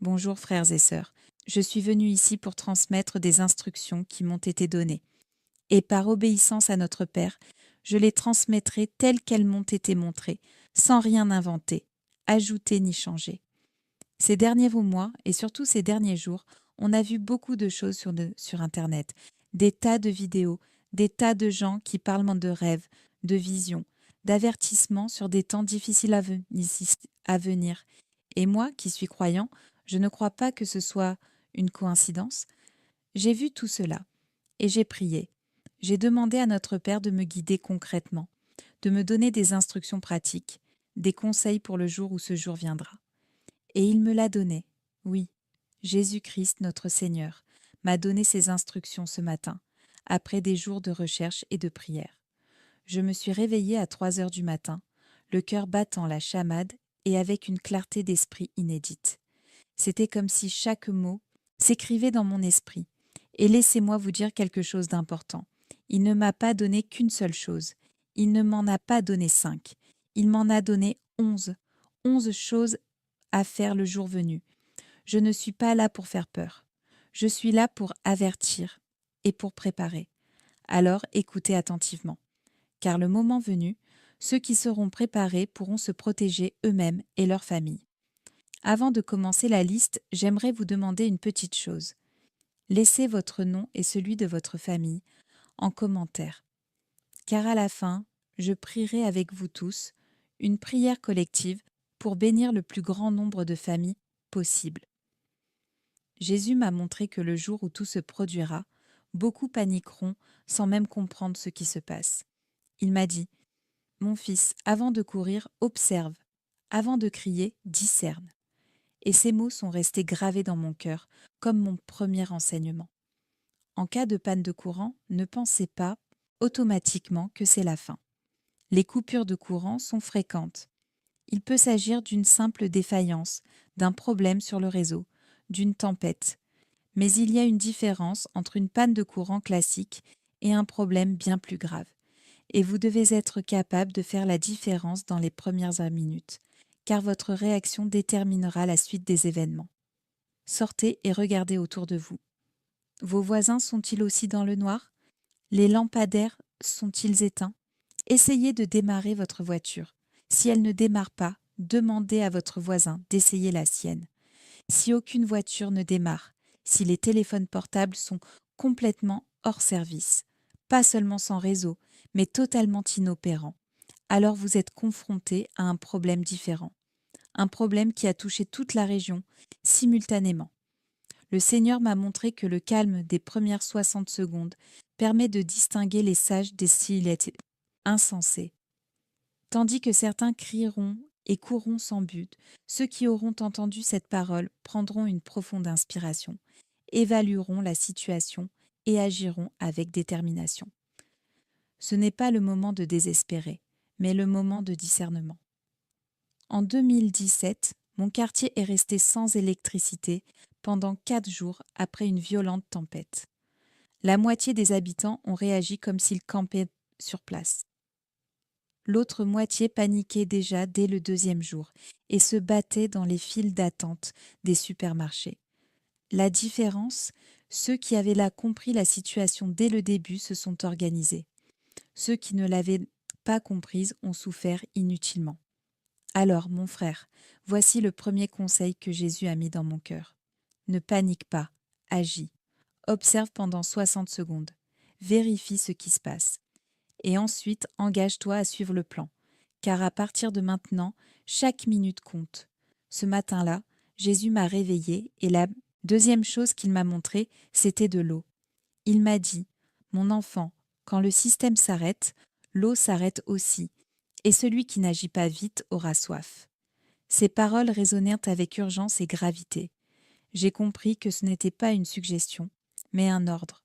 Bonjour frères et sœurs. Je suis venu ici pour transmettre des instructions qui m'ont été données. Et par obéissance à notre Père, je les transmettrai telles qu'elles m'ont été montrées, sans rien inventer, ajouter ni changer. Ces derniers mois, et surtout ces derniers jours, on a vu beaucoup de choses sur Internet. Des tas de vidéos, des tas de gens qui parlent de rêves, de visions, d'avertissements sur des temps difficiles à venir. Et moi, qui suis croyant, je ne crois pas que ce soit une coïncidence. J'ai vu tout cela et j'ai prié. J'ai demandé à notre Père de me guider concrètement, de me donner des instructions pratiques, des conseils pour le jour où ce jour viendra. Et il me l'a donné. Oui, Jésus-Christ, notre Seigneur, m'a donné ces instructions ce matin, après des jours de recherche et de prière. Je me suis réveillée à 3 heures du matin, le cœur battant la chamade et avec une clarté d'esprit inédite. C'était comme si chaque mot s'écrivait dans mon esprit. Et laissez-moi vous dire quelque chose d'important. Il ne m'a pas donné qu'une seule chose. Il ne m'en a pas donné 5. Il m'en a donné 11. 11 choses à faire le jour venu. Je ne suis pas là pour faire peur. Je suis là pour avertir et pour préparer. Alors écoutez attentivement. Car le moment venu, ceux qui seront préparés pourront se protéger eux-mêmes et leur famille. Avant de commencer la liste, j'aimerais vous demander une petite chose. Laissez votre nom et celui de votre famille en commentaire, car à la fin, je prierai avec vous tous une prière collective pour bénir le plus grand nombre de familles possible. Jésus m'a montré que le jour où tout se produira, beaucoup paniqueront sans même comprendre ce qui se passe. Il m'a dit, « Mon fils, avant de courir, observe. Avant de crier, discerne. » Et ces mots sont restés gravés dans mon cœur, comme mon premier enseignement. En cas de panne de courant, ne pensez pas automatiquement que c'est la fin. Les coupures de courant sont fréquentes. Il peut s'agir d'une simple défaillance, d'un problème sur le réseau, d'une tempête. Mais il y a une différence entre une panne de courant classique et un problème bien plus grave. Et vous devez être capable de faire la différence dans les premières minutes, car votre réaction déterminera la suite des événements. Sortez et regardez autour de vous. Vos voisins sont-ils aussi dans le noir? Les lampadaires sont-ils éteints? Essayez de démarrer votre voiture. Si elle ne démarre pas, demandez à votre voisin d'essayer la sienne. Si aucune voiture ne démarre, si les téléphones portables sont complètement hors service, pas seulement sans réseau, mais totalement inopérants, alors vous êtes confronté à un problème différent. Un problème qui a touché toute la région simultanément. Le Seigneur m'a montré que le calme des premières 60 secondes permet de distinguer les sages des insensés. Tandis que certains crieront et courront sans but, ceux qui auront entendu cette parole prendront une profonde inspiration, évalueront la situation et agiront avec détermination. Ce n'est pas le moment de désespérer, mais le moment de discernement. En 2017, mon quartier est resté sans électricité pendant 4 jours après une violente tempête. La moitié des habitants ont réagi comme s'ils campaient sur place. L'autre moitié paniquait déjà dès le 2e jour et se battait dans les files d'attente des supermarchés. La différence, ceux qui avaient là compris la situation dès le début se sont organisés. Ceux qui ne l'avaient pas comprise ont souffert inutilement. Alors, mon frère, voici le premier conseil que Jésus a mis dans mon cœur. Ne panique pas, agis. Observe pendant 60 secondes. Vérifie ce qui se passe. Et ensuite, engage-toi à suivre le plan. Car à partir de maintenant, chaque minute compte. Ce matin-là, Jésus m'a réveillée et la deuxième chose qu'il m'a montrée, c'était de l'eau. Il m'a dit, « Mon enfant, quand le système s'arrête, l'eau s'arrête aussi. Et celui qui n'agit pas vite aura soif. » Ces paroles résonnèrent avec urgence et gravité. J'ai compris que ce n'était pas une suggestion, mais un ordre.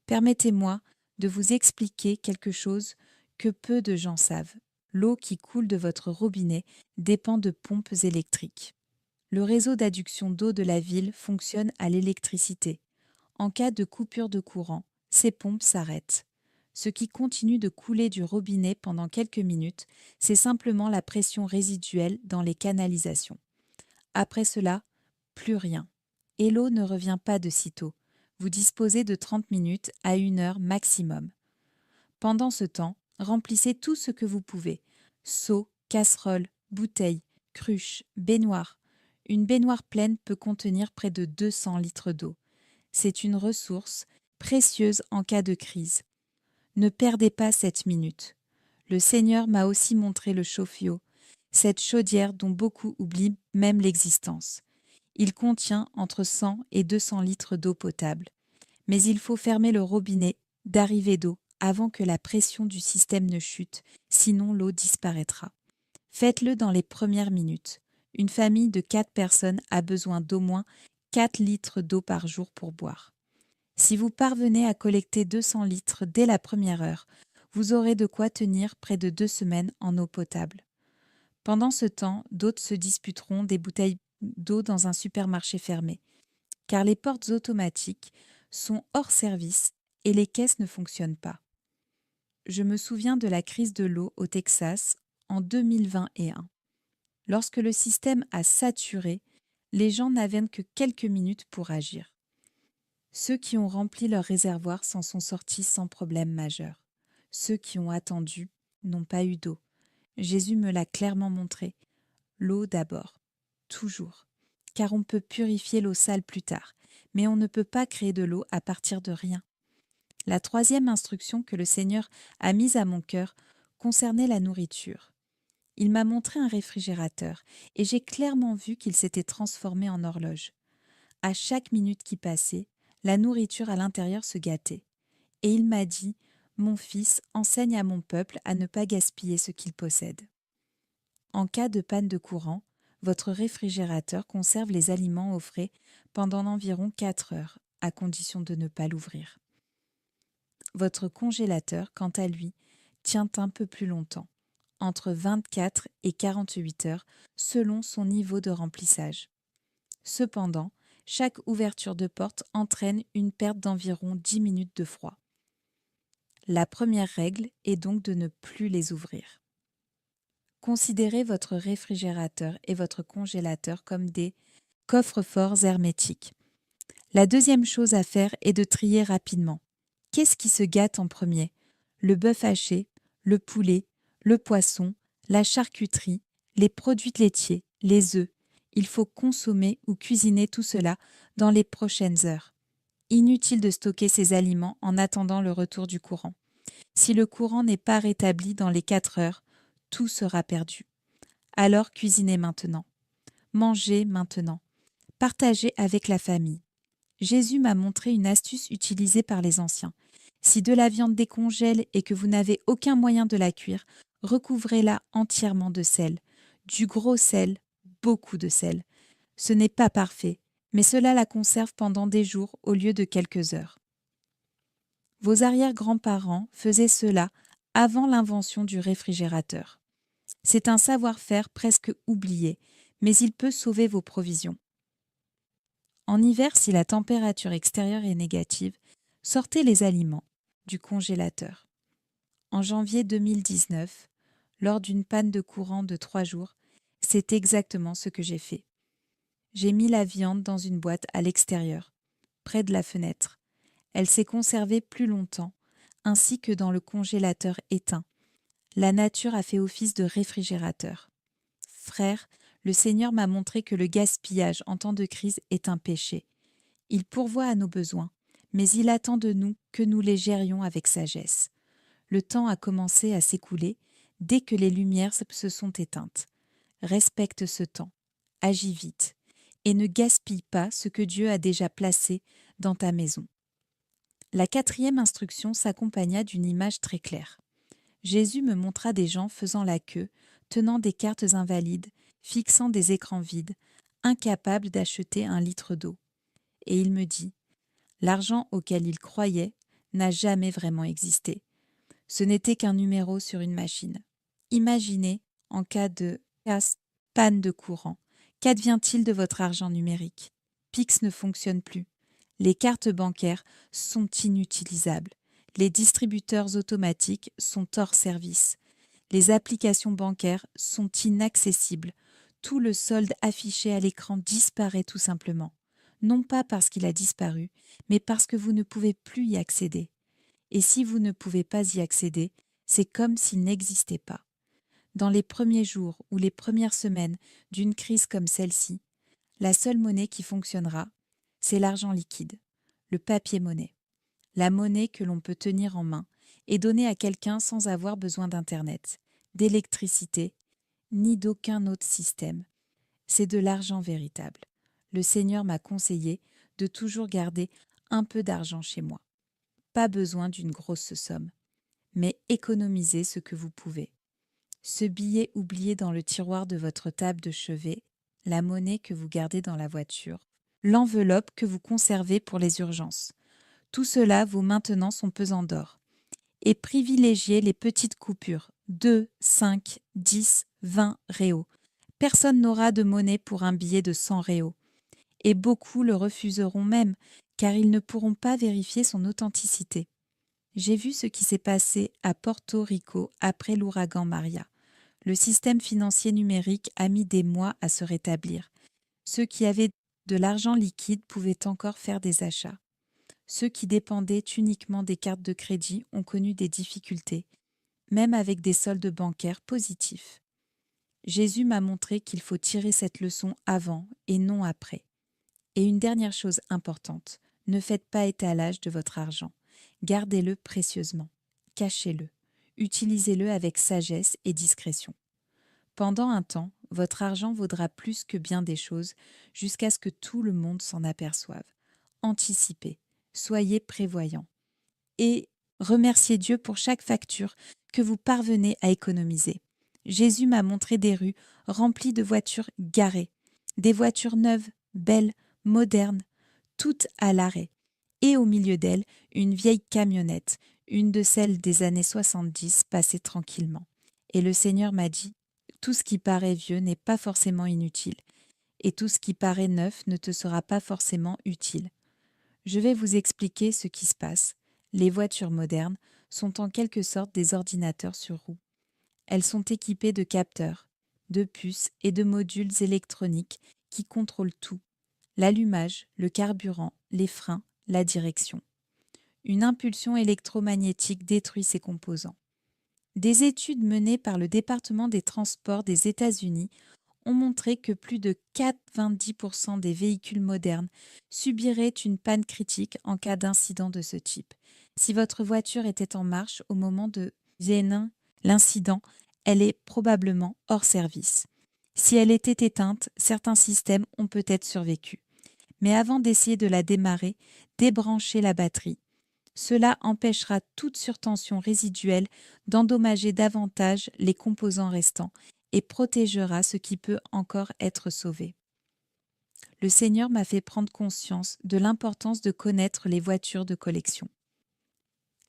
Permettez-moi de vous expliquer quelque chose que peu de gens savent. L'eau qui coule de votre robinet dépend de pompes électriques. Le réseau d'adduction d'eau de la ville fonctionne à l'électricité. En cas de coupure de courant, ces pompes s'arrêtent. Ce qui continue de couler du robinet pendant quelques minutes, c'est simplement la pression résiduelle dans les canalisations. Après cela, plus rien. Et l'eau ne revient pas de sitôt. Vous disposez de 30 minutes à 1 heure maximum. Pendant ce temps, remplissez tout ce que vous pouvez. Seau, casserole, bouteille, cruche, baignoire. Une baignoire pleine peut contenir près de 200 litres d'eau. C'est une ressource précieuse en cas de crise. Ne perdez pas cette minute. Le Seigneur m'a aussi montré le chauffe-eau, cette chaudière dont beaucoup oublient même l'existence. Il contient entre 100 et 200 litres d'eau potable. Mais il faut fermer le robinet d'arrivée d'eau avant que la pression du système ne chute, sinon l'eau disparaîtra. Faites-le dans les premières minutes. Une famille de 4 personnes a besoin d'au moins 4 litres d'eau par jour pour boire. Si vous parvenez à collecter 200 litres dès la première heure, vous aurez de quoi tenir près de 2 semaines en eau potable. Pendant ce temps, d'autres se disputeront des bouteilles d'eau dans un supermarché fermé, car les portes automatiques sont hors service et les caisses ne fonctionnent pas. Je me souviens de la crise de l'eau au Texas en 2021. Lorsque le système a saturé, les gens n'avaient que quelques minutes pour agir. Ceux qui ont rempli leur réservoir s'en sont sortis sans problème majeur. Ceux qui ont attendu n'ont pas eu d'eau. Jésus me l'a clairement montré. L'eau d'abord, toujours. Car on peut purifier l'eau sale plus tard, mais on ne peut pas créer de l'eau à partir de rien. La troisième instruction que le Seigneur a mise à mon cœur concernait la nourriture. Il m'a montré un réfrigérateur et j'ai clairement vu qu'il s'était transformé en horloge. À chaque minute qui passait, la nourriture à l'intérieur se gâtait. Et il m'a dit « Mon fils, enseigne à mon peuple à ne pas gaspiller ce qu'il possède. » En cas de panne de courant, votre réfrigérateur conserve les aliments au frais pendant environ 4 heures, à condition de ne pas l'ouvrir. Votre congélateur, quant à lui, tient un peu plus longtemps, entre 24 et 48 heures selon son niveau de remplissage. Cependant, chaque ouverture de porte entraîne une perte d'environ 10 minutes de froid. La première règle est donc de ne plus les ouvrir. Considérez votre réfrigérateur et votre congélateur comme des coffres-forts hermétiques. La deuxième chose à faire est de trier rapidement. Qu'est-ce qui se gâte en premier? Le bœuf haché, le poulet, le poisson, la charcuterie, les produits laitiers, les œufs. Il faut consommer ou cuisiner tout cela dans les prochaines heures. Inutile de stocker ces aliments en attendant le retour du courant. Si le courant n'est pas rétabli dans les 4 heures, tout sera perdu. Alors cuisinez maintenant. Mangez maintenant. Partagez avec la famille. Jésus m'a montré une astuce utilisée par les anciens. Si de la viande décongèle et que vous n'avez aucun moyen de la cuire, recouvrez-la entièrement de sel. Du gros sel, beaucoup de sel. Ce n'est pas parfait, mais cela la conserve pendant des jours au lieu de quelques heures. Vos arrière-grands-parents faisaient cela avant l'invention du réfrigérateur. C'est un savoir-faire presque oublié, mais il peut sauver vos provisions. En hiver, si la température extérieure est négative, sortez les aliments du congélateur. En janvier 2019, lors d'une panne de courant de 3 jours, c'est exactement ce que j'ai fait. J'ai mis la viande dans une boîte à l'extérieur, près de la fenêtre. Elle s'est conservée plus longtemps, ainsi que dans le congélateur éteint. La nature a fait office de réfrigérateur. Frère, le Seigneur m'a montré que le gaspillage en temps de crise est un péché. Il pourvoit à nos besoins, mais il attend de nous que nous les gérions avec sagesse. Le temps a commencé à s'écouler dès que les lumières se sont éteintes. Respecte ce temps, agis vite, et ne gaspille pas ce que Dieu a déjà placé dans ta maison. La quatrième instruction s'accompagna d'une image très claire. Jésus me montra des gens faisant la queue, tenant des cartes invalides, fixant des écrans vides, incapables d'acheter 1 litre d'eau. Et il me dit, l'argent auquel ils croyaient n'a jamais vraiment existé. Ce n'était qu'un numéro sur une machine. Imaginez, en cas de casse, panne de courant, qu'advient-il de votre argent numérique? Pix ne fonctionne plus. Les cartes bancaires sont inutilisables. Les distributeurs automatiques sont hors service. Les applications bancaires sont inaccessibles. tout le solde affiché à l'écran disparaît tout simplement. Non pas parce qu'il a disparu, mais parce que vous ne pouvez plus y accéder. Et si vous ne pouvez pas y accéder, c'est comme s'il n'existait pas. Dans les premiers jours ou les premières semaines d'une crise comme celle-ci, la seule monnaie qui fonctionnera, c'est l'argent liquide, le papier-monnaie. La monnaie que l'on peut tenir en main et donner à quelqu'un sans avoir besoin d'Internet, d'électricité, ni d'aucun autre système. C'est de l'argent véritable. Le Seigneur m'a conseillé de toujours garder un peu d'argent chez moi. Pas besoin d'une grosse somme, mais économisez ce que vous pouvez. Ce billet oublié dans le tiroir de votre table de chevet, la monnaie que vous gardez dans la voiture, l'enveloppe que vous conservez pour les urgences. Tout cela vaut maintenant son pesant d'or. Et privilégiez les petites coupures, 2, 5, 10, 20 réaux. Personne n'aura de monnaie pour un billet de 100 réaux. Et beaucoup le refuseront même, car ils ne pourront pas vérifier son authenticité. J'ai vu ce qui s'est passé à Porto Rico après l'ouragan Maria. Le système financier numérique a mis des mois à se rétablir. Ceux qui avaient de l'argent liquide pouvaient encore faire des achats. Ceux qui dépendaient uniquement des cartes de crédit ont connu des difficultés, même avec des soldes bancaires positifs. Jésus m'a montré qu'il faut tirer cette leçon avant et non après. Et une dernière chose importante, ne faites pas étalage de votre argent. Gardez-le précieusement. Cachez-le. Utilisez-le avec sagesse et discrétion. Pendant un temps, votre argent vaudra plus que bien des choses, jusqu'à ce que tout le monde s'en aperçoive. Anticipez, soyez prévoyants et remerciez Dieu pour chaque facture que vous parvenez à économiser. Jésus m'a montré des rues remplies de voitures garées, des voitures neuves, belles, modernes, toutes à l'arrêt, et au milieu d'elles, une vieille camionnette, une de celles des années 70, passée tranquillement. Et le Seigneur m'a dit, tout ce qui paraît vieux n'est pas forcément inutile, et tout ce qui paraît neuf ne te sera pas forcément utile. Je vais vous expliquer ce qui se passe. Les voitures modernes sont en quelque sorte des ordinateurs sur roues. Elles sont équipées de capteurs, de puces et de modules électroniques qui contrôlent tout. L'allumage, le carburant, les freins, la direction. Une impulsion électromagnétique détruit ces composants. Des études menées par le département des transports des États-Unis ont montré que plus de 90% des véhicules modernes subiraient une panne critique en cas d'incident de ce type. Si votre voiture était en marche au moment de l'incident, elle est probablement hors service. Si elle était éteinte, certains systèmes ont peut-être survécu. Mais avant d'essayer de la démarrer, débranchez la batterie. Cela empêchera toute surtension résiduelle d'endommager davantage les composants restants et protégera ce qui peut encore être sauvé. Le Seigneur m'a fait prendre conscience de l'importance de connaître les voitures de collection.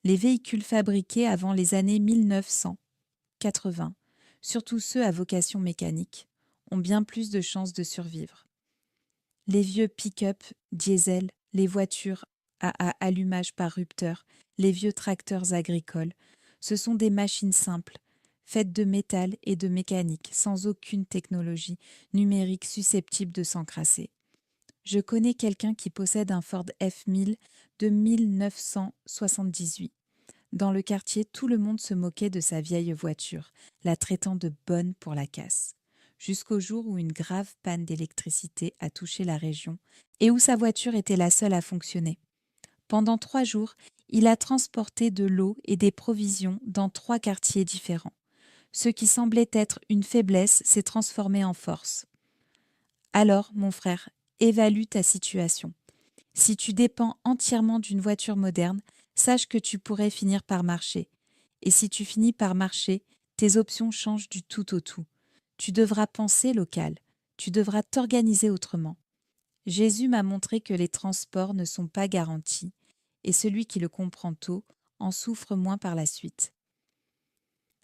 Les véhicules fabriqués avant les années 1980, surtout ceux à vocation mécanique, ont bien plus de chances de survivre. Les vieux pick-up diesel, les voitures à allumage par rupteur, les vieux tracteurs agricoles, ce sont des machines simples, faites de métal et de mécanique, sans aucune technologie numérique susceptible de s'encrasser. Je connais quelqu'un qui possède un Ford F1000 de 1978. Dans le quartier, tout le monde se moquait de sa vieille voiture, la traitant de bonne pour la casse. Jusqu'au jour où une grave panne d'électricité a touché la région et où sa voiture était la seule à fonctionner. Pendant 3 jours, il a transporté de l'eau et des provisions dans 3 quartiers différents. Ce qui semblait être une faiblesse s'est transformé en force. Alors, mon frère, évalue ta situation. Si tu dépends entièrement d'une voiture moderne, sache que tu pourrais finir par marcher. Et si tu finis par marcher, tes options changent du tout au tout. Tu devras penser local, tu devras t'organiser autrement. Jésus m'a montré que les transports ne sont pas garantis, et celui qui le comprend tôt en souffre moins par la suite.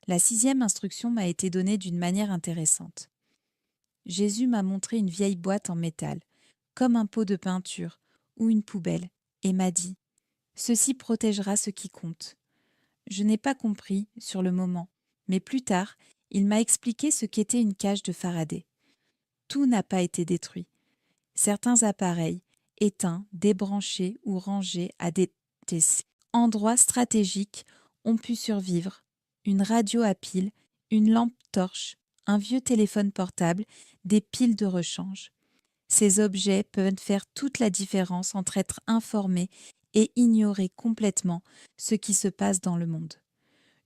La 6e instruction m'a été donnée d'une manière intéressante. Jésus m'a montré une vieille boîte en métal, comme un pot de peinture ou une poubelle, et m'a dit « Ceci protégera ce qui compte ». Je n'ai pas compris sur le moment, mais plus tard, il m'a expliqué ce qu'était une cage de Faraday. Tout n'a pas été détruit. Certains appareils, éteints, débranchés ou rangés à des endroits stratégiques, ont pu survivre. Une radio à pile, une lampe torche, un vieux téléphone portable, des piles de rechange. Ces objets peuvent faire toute la différence entre être informé et ignorer complètement ce qui se passe dans le monde.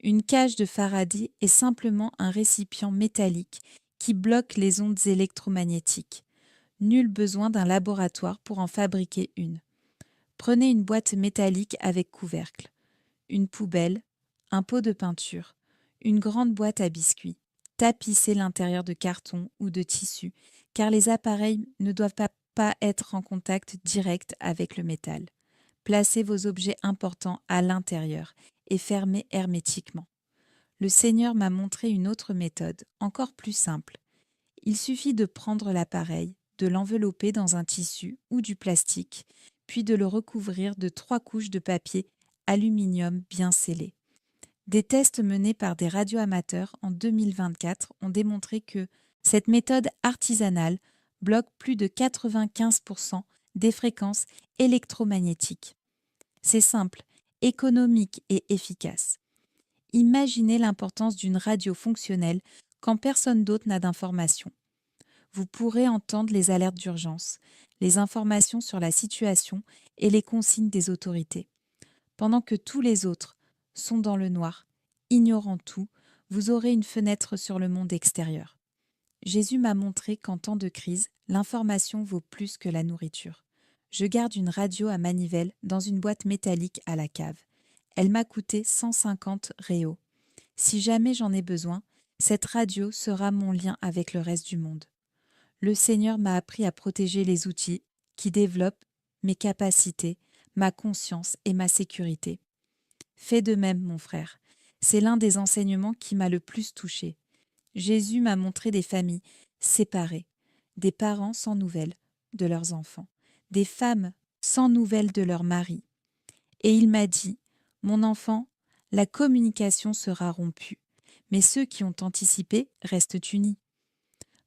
Une cage de Faraday est simplement un récipient métallique qui bloque les ondes électromagnétiques. Nul besoin d'un laboratoire pour en fabriquer une. Prenez une boîte métallique avec couvercle, une poubelle, un pot de peinture, une grande boîte à biscuits. Tapissez l'intérieur de carton ou de tissu, car les appareils ne doivent pas être en contact direct avec le métal. Placez vos objets importants à l'intérieur et fermez hermétiquement. Le Seigneur m'a montré une autre méthode, encore plus simple. Il suffit de prendre l'appareil, de l'envelopper dans un tissu ou du plastique, puis de le recouvrir de 3 couches de papier aluminium bien scellé. Des tests menés par des radioamateurs en 2024 ont démontré que cette méthode artisanale bloque plus de 95% des fréquences électromagnétiques. C'est simple, économique et efficace. Imaginez l'importance d'une radio fonctionnelle quand personne d'autre n'a d'informations. Vous pourrez entendre les alertes d'urgence, les informations sur la situation et les consignes des autorités. Pendant que tous les autres sont dans le noir, ignorant tout, vous aurez une fenêtre sur le monde extérieur. Jésus m'a montré qu'en temps de crise, l'information vaut plus que la nourriture. Je garde une radio à manivelle dans une boîte métallique à la cave. Elle m'a coûté 150 réaux. Si jamais j'en ai besoin, cette radio sera mon lien avec le reste du monde. Le Seigneur m'a appris à protéger les outils qui développent mes capacités, ma conscience et ma sécurité. Fais de même, mon frère. C'est l'un des enseignements qui m'a le plus touché. Jésus m'a montré des familles séparées, des parents sans nouvelles de leurs enfants, des femmes sans nouvelles de leur mari. Et il m'a dit, « Mon enfant, la communication sera rompue, mais ceux qui ont anticipé restent unis.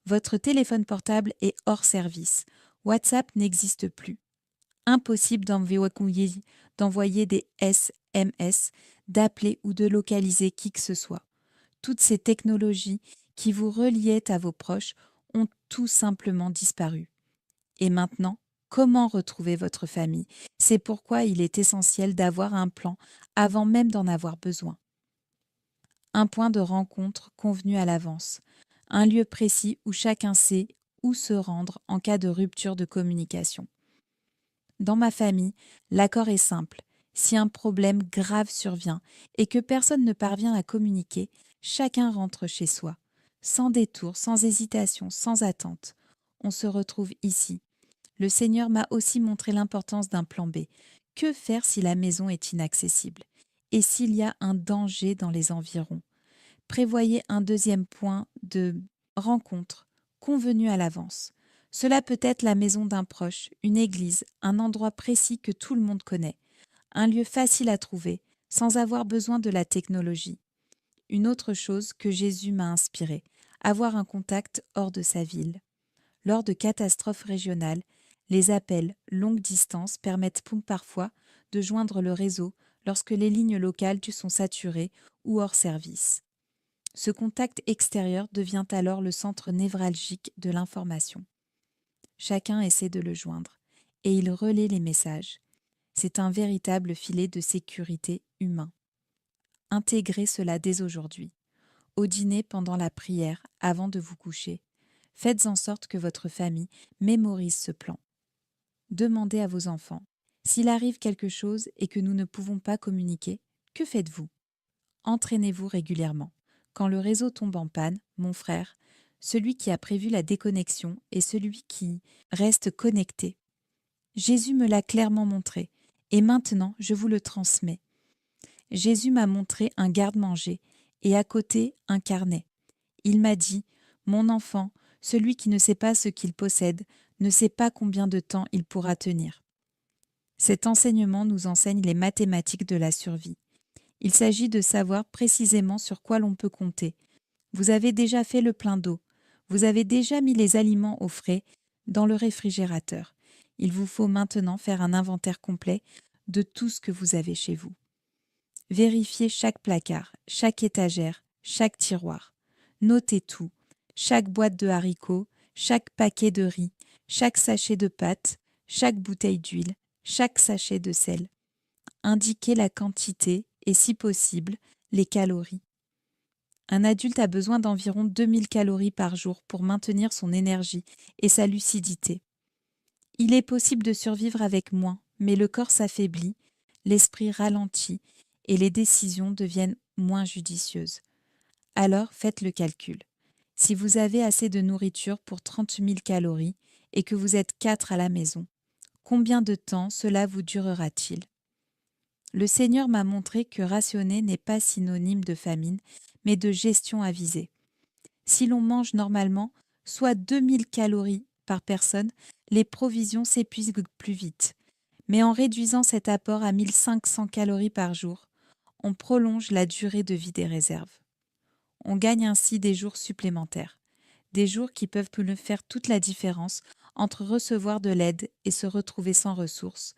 Votre téléphone portable est hors service. WhatsApp n'existe plus. Impossible d'envoyer des SMS, d'appeler ou de localiser qui que ce soit. Toutes ces technologies qui vous reliaient à vos proches ont tout simplement disparu. Et maintenant, comment retrouver votre famille? C'est pourquoi il est essentiel d'avoir un plan avant même d'en avoir besoin. Un point de rencontre convenu à l'avance. Un lieu précis où chacun sait où se rendre en cas de rupture de communication. Dans ma famille, l'accord est simple. Si un problème grave survient et que personne ne parvient à communiquer, chacun rentre chez soi. Sans détour, sans hésitation, sans attente. On se retrouve ici. Le Seigneur m'a aussi montré l'importance d'un plan B. Que faire si la maison est inaccessible? Et s'il y a un danger dans les environs? Prévoyez un deuxième point de rencontre, convenu à l'avance. Cela peut être la maison d'un proche, une église, un endroit précis que tout le monde connaît, un lieu facile à trouver, sans avoir besoin de la technologie. Une autre chose que Jésus m'a inspiré, avoir un contact hors de sa ville. Lors de catastrophes régionales, les appels longue distance permettent parfois de joindre le réseau lorsque les lignes locales sont saturées ou hors service. Ce contact extérieur devient alors le centre névralgique de l'information. Chacun essaie de le joindre et il relaie les messages. C'est un véritable filet de sécurité humain. Intégrez cela dès aujourd'hui. Au dîner, pendant la prière, avant de vous coucher, faites en sorte que votre famille mémorise ce plan. Demandez à vos enfants, s'il arrive quelque chose et que nous ne pouvons pas communiquer, que faites-vous? Entraînez-vous régulièrement. Quand le réseau tombe en panne, mon frère, celui qui a prévu la déconnexion est celui qui reste connecté. Jésus me l'a clairement montré, et maintenant je vous le transmets. Jésus m'a montré un garde-manger, et à côté un carnet. Il m'a dit, « Mon enfant, celui qui ne sait pas ce qu'il possède, ne sait pas combien de temps il pourra tenir. » Cet enseignement nous enseigne les mathématiques de la survie. Il s'agit de savoir précisément sur quoi l'on peut compter. Vous avez déjà fait le plein d'eau. Vous avez déjà mis les aliments au frais dans le réfrigérateur. Il vous faut maintenant faire un inventaire complet de tout ce que vous avez chez vous. Vérifiez chaque placard, chaque étagère, chaque tiroir. Notez tout, chaque boîte de haricots, chaque paquet de riz, chaque sachet de pâtes, chaque bouteille d'huile, chaque sachet de sel. Indiquez la quantité et, si possible, les calories. Un adulte a besoin d'environ 2000 calories par jour pour maintenir son énergie et sa lucidité. Il est possible de survivre avec moins, mais le corps s'affaiblit, l'esprit ralentit et les décisions deviennent moins judicieuses. Alors faites le calcul. Si vous avez assez de nourriture pour 30 000 calories et que vous êtes 4 à la maison, combien de temps cela vous durera-t-il ? Le Seigneur m'a montré que rationner n'est pas synonyme de famine, mais de gestion avisée. Si l'on mange normalement, soit 2000 calories par personne, les provisions s'épuisent plus vite. Mais en réduisant cet apport à 1500 calories par jour, on prolonge la durée de vie des réserves. On gagne ainsi des jours supplémentaires, des jours qui peuvent faire toute la différence entre recevoir de l'aide et se retrouver sans ressources.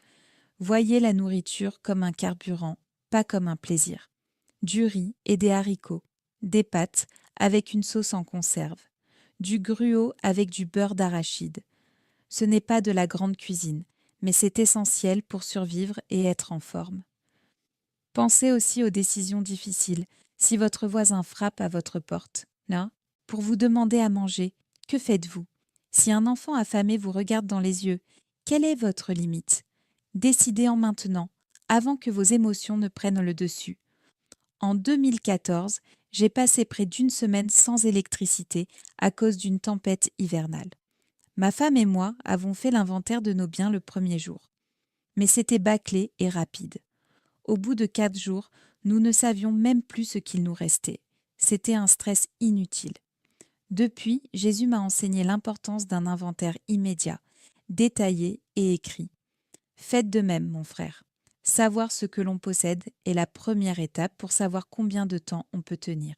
Voyez la nourriture comme un carburant, pas comme un plaisir. Du riz et des haricots, des pâtes avec une sauce en conserve, du gruau avec du beurre d'arachide. Ce n'est pas de la grande cuisine, mais c'est essentiel pour survivre et être en forme. Pensez aussi aux décisions difficiles. Si votre voisin frappe à votre porte, là, pour vous demander à manger, que faites-vous ? Si un enfant affamé vous regarde dans les yeux, quelle est votre limite ? Décidez en maintenant, avant que vos émotions ne prennent le dessus. En 2014, j'ai passé près d'une semaine sans électricité à cause d'une tempête hivernale. Ma femme et moi avons fait l'inventaire de nos biens le premier jour. Mais c'était bâclé et rapide. Au bout de 4 jours, nous ne savions même plus ce qu'il nous restait. C'était un stress inutile. Depuis, Jésus m'a enseigné l'importance d'un inventaire immédiat, détaillé et écrit. Faites de même, mon frère. Savoir ce que l'on possède est la première étape pour savoir combien de temps on peut tenir.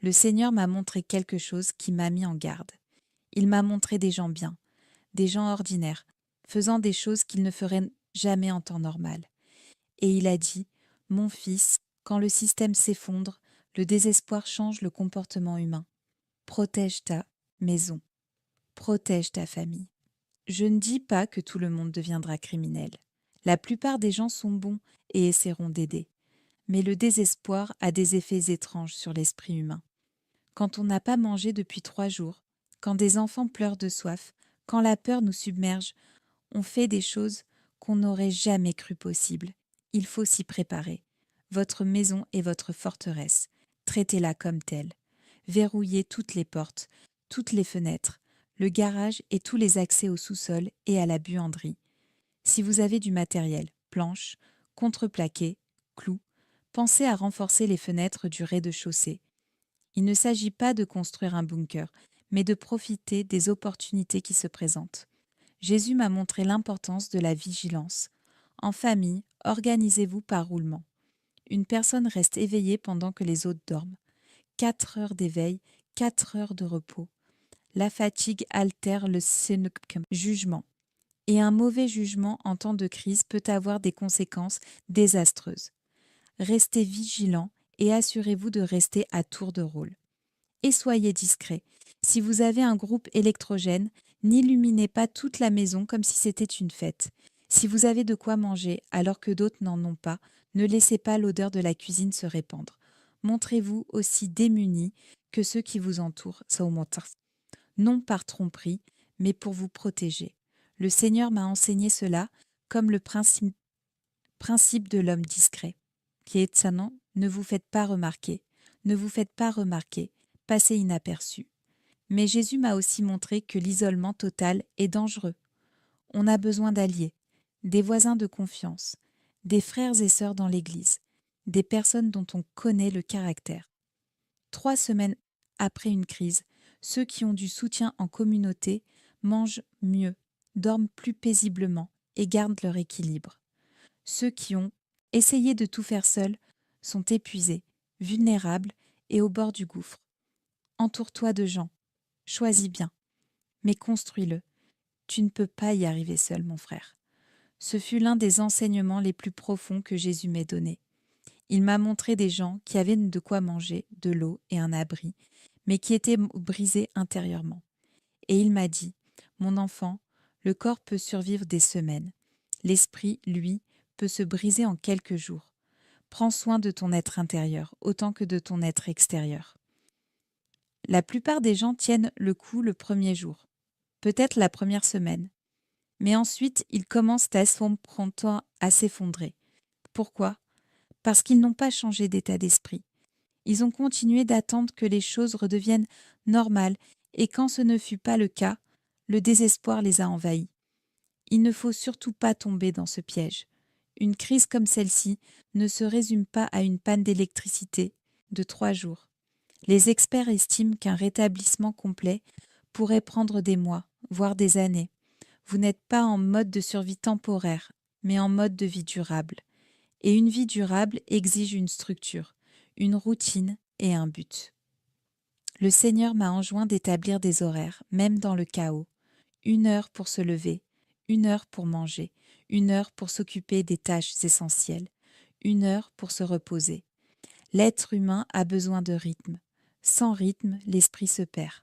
Le Seigneur m'a montré quelque chose qui m'a mis en garde. Il m'a montré des gens bien, des gens ordinaires, faisant des choses qu'ils ne feraient jamais en temps normal. Et il a dit, « Mon fils, quand le système s'effondre, le désespoir change le comportement humain. Protège ta maison, protège ta famille. » Je ne dis pas que tout le monde deviendra criminel. La plupart des gens sont bons et essaieront d'aider. Mais le désespoir a des effets étranges sur l'esprit humain. Quand on n'a pas mangé depuis 3 jours, quand des enfants pleurent de soif, quand la peur nous submerge, on fait des choses qu'on n'aurait jamais cru possibles. Il faut s'y préparer. Votre maison est votre forteresse. Traitez-la comme telle. Verrouillez toutes les portes, toutes les fenêtres, le garage et tous les accès au sous-sol et à la buanderie. Si vous avez du matériel, planches, contreplaqué, clous, pensez à renforcer les fenêtres du rez-de-chaussée. Il ne s'agit pas de construire un bunker, mais de profiter des opportunités qui se présentent. Jésus m'a montré l'importance de la vigilance. En famille, organisez-vous par roulement. Une personne reste éveillée pendant que les autres dorment. 4 heures d'éveil, 4 heures de repos. La fatigue altère le jugement. Et un mauvais jugement en temps de crise peut avoir des conséquences désastreuses. Restez vigilant et assurez-vous de rester à tour de rôle. Et soyez discret. Si vous avez un groupe électrogène, n'illuminez pas toute la maison comme si c'était une fête. Si vous avez de quoi manger alors que d'autres n'en ont pas, ne laissez pas l'odeur de la cuisine se répandre. Montrez-vous aussi démunis que ceux qui vous entourent, non par tromperie, mais pour vous protéger. Le Seigneur m'a enseigné cela comme le principe de l'homme discret, qui est sanon, ne vous faites pas remarquer, ne vous faites pas remarquer, passez inaperçu. Mais Jésus m'a aussi montré que l'isolement total est dangereux. On a besoin d'alliés, des voisins de confiance, des frères et sœurs dans l'Église, des personnes dont on connaît le caractère. 3 semaines après une crise, ceux qui ont du soutien en communauté mangent mieux, dorment plus paisiblement et gardent leur équilibre. Ceux qui ont essayé de tout faire seuls sont épuisés, vulnérables et au bord du gouffre. Entoure-toi de gens, Choisis bien, mais construis-le. Tu ne peux pas y arriver seul, mon frère. Ce fut l'un des enseignements les plus profonds que Jésus m'ait donné. Il m'a montré des gens qui avaient de quoi manger, de l'eau et un abri, mais qui étaient brisés intérieurement. Et il m'a dit, « Mon enfant, le corps peut survivre des semaines. L'esprit, lui, peut se briser en quelques jours. Prends soin de ton être intérieur autant que de ton être extérieur. » La plupart des gens tiennent le coup le premier jour, peut-être la première semaine, mais ensuite ils commencent à s'effondrer. Pourquoi ? Parce qu'ils n'ont pas changé d'état d'esprit. Ils ont continué d'attendre que les choses redeviennent normales et quand ce ne fut pas le cas, le désespoir les a envahis. Il ne faut surtout pas tomber dans ce piège. Une crise comme celle-ci ne se résume pas à une panne d'électricité de 3 jours. Les experts estiment qu'un rétablissement complet pourrait prendre des mois, voire des années. Vous n'êtes pas en mode de survie temporaire, mais en mode de vie durable. Et une vie durable exige une structure, une routine et un but. Le Seigneur m'a enjoint d'établir des horaires, même dans le chaos. 1 heure pour se lever, 1 heure pour manger, 1 heure pour s'occuper des tâches essentielles, 1 heure pour se reposer. L'être humain a besoin de rythme. Sans rythme, l'esprit se perd.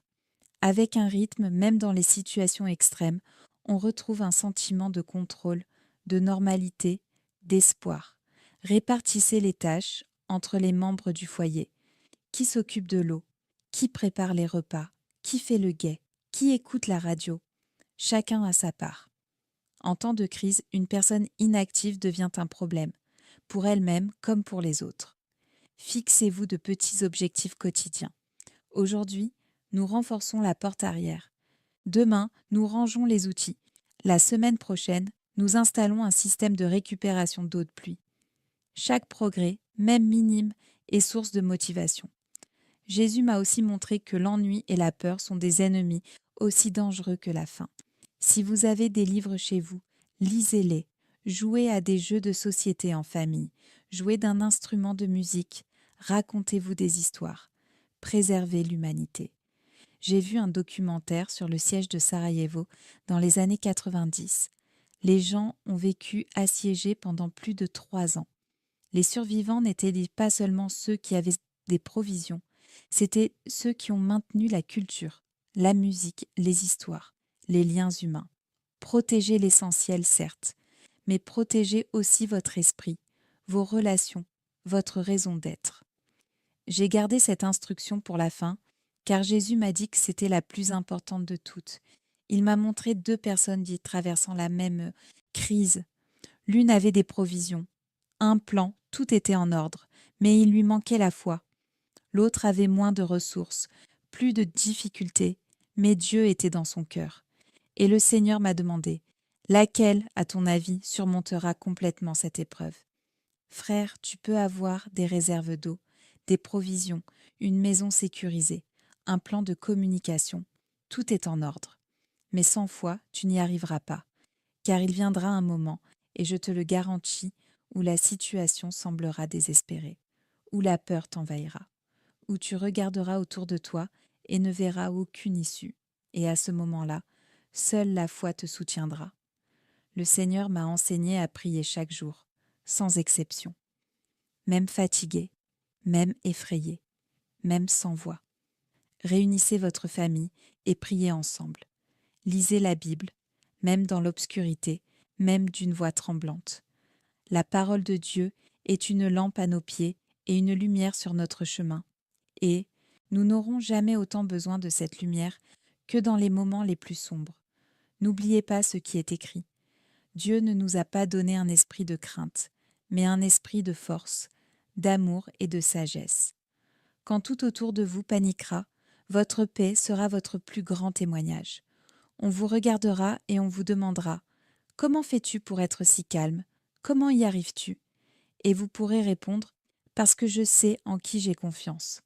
Avec un rythme, même dans les situations extrêmes, on retrouve un sentiment de contrôle, de normalité, d'espoir. Répartissez les tâches entre les membres du foyer. Qui s'occupe de l'eau? Qui prépare les repas? Qui fait le guet? Qui écoute la radio? Chacun a sa part. En temps de crise, une personne inactive devient un problème, pour elle-même comme pour les autres. Fixez-vous de petits objectifs quotidiens. Aujourd'hui, nous renforçons la porte arrière. Demain, nous rangeons les outils. La semaine prochaine, nous installons un système de récupération d'eau de pluie. Chaque progrès, même minime, est source de motivation. Jésus m'a aussi montré que l'ennui et la peur sont des ennemis aussi dangereux que la faim. Si vous avez des livres chez vous, lisez-les. Jouez à des jeux de société en famille. Jouez d'un instrument de musique. Racontez-vous des histoires. Préservez l'humanité. J'ai vu un documentaire sur le siège de Sarajevo dans les années 90. Les gens ont vécu assiégés pendant plus de 3 ans. Les survivants n'étaient pas seulement ceux qui avaient des provisions, c'étaient ceux qui ont maintenu la culture, la musique, les histoires, les liens humains. Protégez l'essentiel, certes, mais protégez aussi votre esprit, vos relations, votre raison d'être. J'ai gardé cette instruction pour la fin, car Jésus m'a dit que c'était la plus importante de toutes. Il m'a montré 2 personnes traversant la même crise. L'une avait des provisions, un plan, tout était en ordre, mais il lui manquait la foi. L'autre avait moins de ressources, plus de difficultés, mais Dieu était dans son cœur. Et le Seigneur m'a demandé, laquelle, à ton avis, surmontera complètement cette épreuve? Frère, tu peux avoir des réserves d'eau, des provisions, une maison sécurisée, un plan de communication. Tout est en ordre. Mais sans foi, tu n'y arriveras pas, car il viendra un moment, et je te le garantis, où la situation semblera désespérée, où la peur t'envahira, où tu regarderas autour de toi et ne verras aucune issue. Et à ce moment-là, seule la foi te soutiendra. Le Seigneur m'a enseigné à prier chaque jour, sans exception. Même fatigué, même effrayé, même sans voix. Réunissez votre famille et priez ensemble. Lisez la Bible, même dans l'obscurité, même d'une voix tremblante. La parole de Dieu est une lampe à nos pieds et une lumière sur notre chemin. Et nous n'aurons jamais autant besoin de cette lumière que dans les moments les plus sombres. N'oubliez pas ce qui est écrit. Dieu ne nous a pas donné un esprit de crainte, mais un esprit de force, d'amour et de sagesse. Quand tout autour de vous paniquera, votre paix sera votre plus grand témoignage. On vous regardera et on vous demandera « Comment fais-tu pour être si calme ? Comment y arrives-tu » Et vous pourrez répondre « Parce que je sais en qui j'ai confiance ».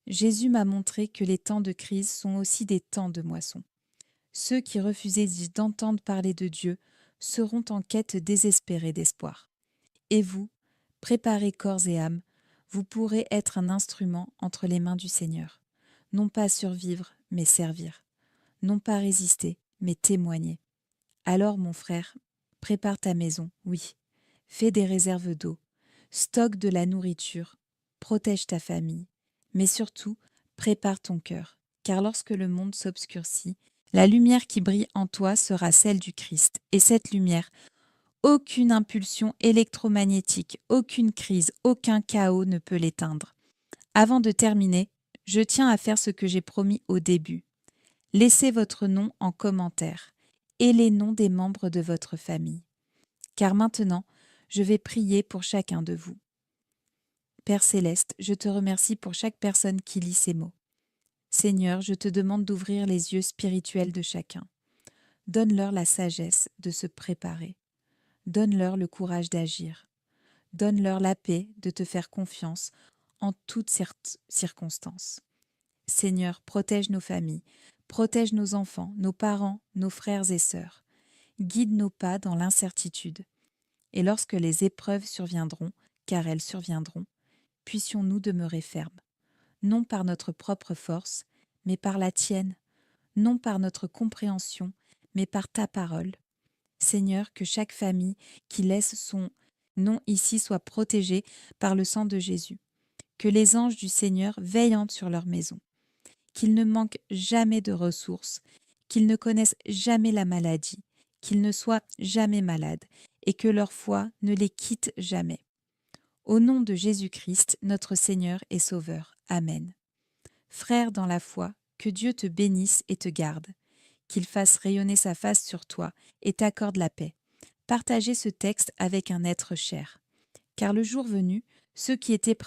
Jésus m'a montré que les temps de crise sont aussi des temps de moisson. Ceux qui refusaient d'entendre parler de Dieu seront en quête désespérée d'espoir. Et vous, préparez corps et âme, vous pourrez être un instrument entre les mains du Seigneur. Non pas survivre, mais servir. Non pas résister, mais témoigner. Alors, mon frère, prépare ta maison, oui. Fais des réserves d'eau. Stocke de la nourriture. Protège ta famille. Mais surtout, prépare ton cœur. Car lorsque le monde s'obscurcit, la lumière qui brille en toi sera celle du Christ. Et cette lumière, aucune impulsion électromagnétique, aucune crise, aucun chaos ne peut l'éteindre. Avant de terminer, je tiens à faire ce que j'ai promis au début. Laissez votre nom en commentaire et les noms des membres de votre famille. Car maintenant, je vais prier pour chacun de vous. Père Céleste, je te remercie pour chaque personne qui lit ces mots. Seigneur, je te demande d'ouvrir les yeux spirituels de chacun. Donne-leur la sagesse de se préparer. Donne-leur le courage d'agir. Donne-leur la paix de te faire confiance en toutes circonstances. Seigneur, protège nos familles, protège nos enfants, nos parents, nos frères et sœurs. Guide nos pas dans l'incertitude. Et lorsque les épreuves surviendront, car elles surviendront, puissions-nous demeurer fermes, non par notre propre force, mais par la tienne, non par notre compréhension, mais par ta parole. Seigneur, que chaque famille qui laisse son nom ici soit protégée par le sang de Jésus. Que les anges du Seigneur veillent sur leur maison. Qu'ils ne manquent jamais de ressources, qu'ils ne connaissent jamais la maladie, qu'ils ne soient jamais malades, et que leur foi ne les quitte jamais. Au nom de Jésus-Christ, notre Seigneur et Sauveur. Amen. Frère dans la foi, que Dieu te bénisse et te garde, qu'il fasse rayonner sa face sur toi et t'accorde la paix. Partagez ce texte avec un être cher, car le jour venu, ceux qui étaient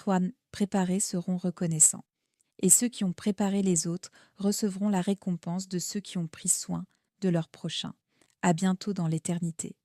préparés seront reconnaissants, et ceux qui ont préparé les autres recevront la récompense de ceux qui ont pris soin de leur prochain. À bientôt dans l'éternité.